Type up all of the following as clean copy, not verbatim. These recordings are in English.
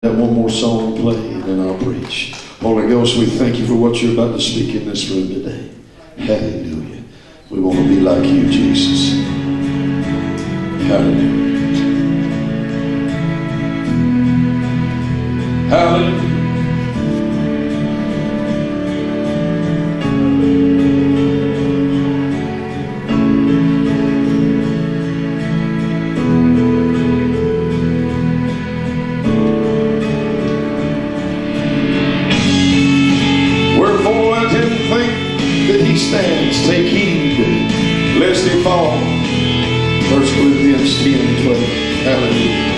That one more song play and then I'll preach. Holy Ghost, we thank you for what you're about to speak in this room today. Hallelujah. We want to be like you, Jesus. Hallelujah. Hallelujah. Stands, take heed lest he fall. 1 Corinthians 10:12. Hallelujah.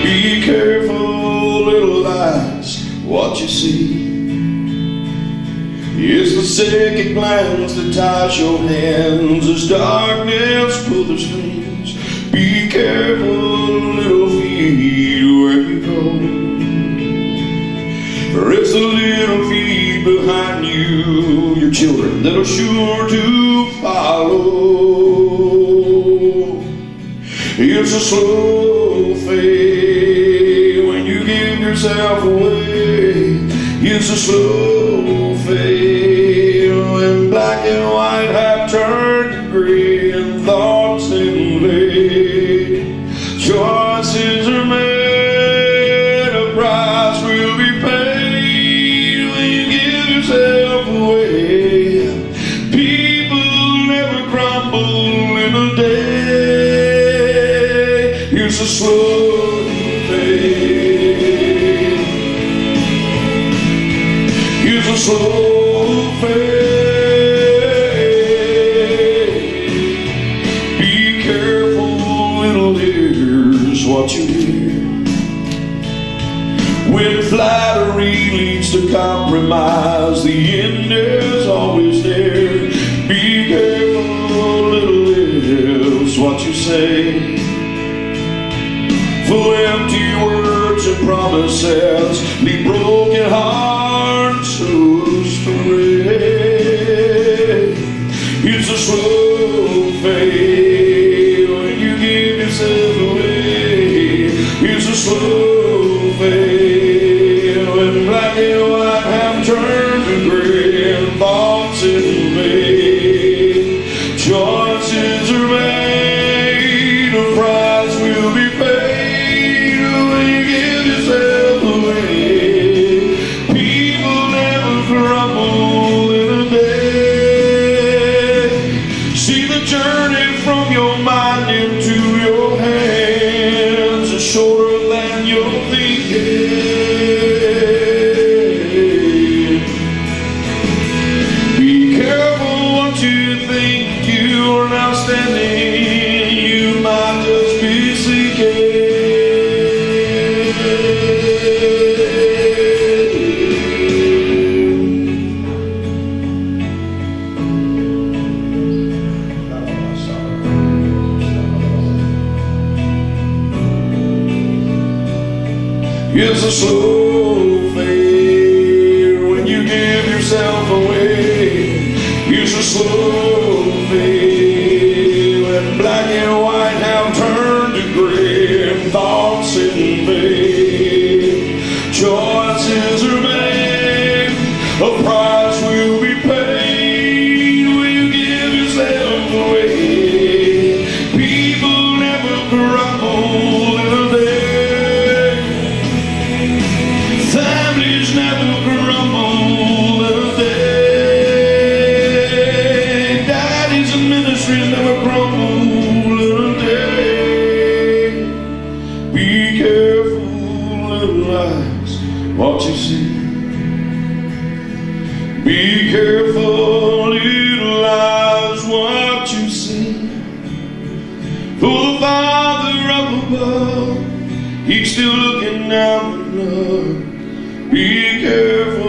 Be careful, little eyes, what you see. It's the second glance that ties your hands as darkness pulls the strings. Be careful, little feet, where you go. For it's the little feet behind you, your children, that are sure to follow. It's a slow fade when you give yourself away. It's a slow fade when black and white have turned to gray and thoughts invade. Choices are made, a price will be paid when you give yourself away. People never crumble in a day. It's a slow fade. It's a slow fade. Be careful, little ears, what you hear. When flattery leads to compromise, the end is always there. Be careful, little lips, what you say. For empty words and promises leave broken hearts astray. It's a slow fade when you give yourself away. It's a slow fade when black and white have turned to gray and thoughts invade. Choices are made, a price will be paid when you give yourself away. People never crumble in a day. See, the journey from your mind into your hands is shorter than you're thinking. Be careful what you think you are now standing. You might just be seeking. It's a slow fade when you give yourself away. It's a slow fade when black and white have turned to gray and thoughts invade. Choices are made, a price will be paid when you give yourself away. People never crumble in a day. Families never crumble in a day. Daddies and ministries never crumble in a day. Be careful, little eyes, what you see. Be careful, little eyes, what you see. For the Father up above, He's still looking down the love. Be careful.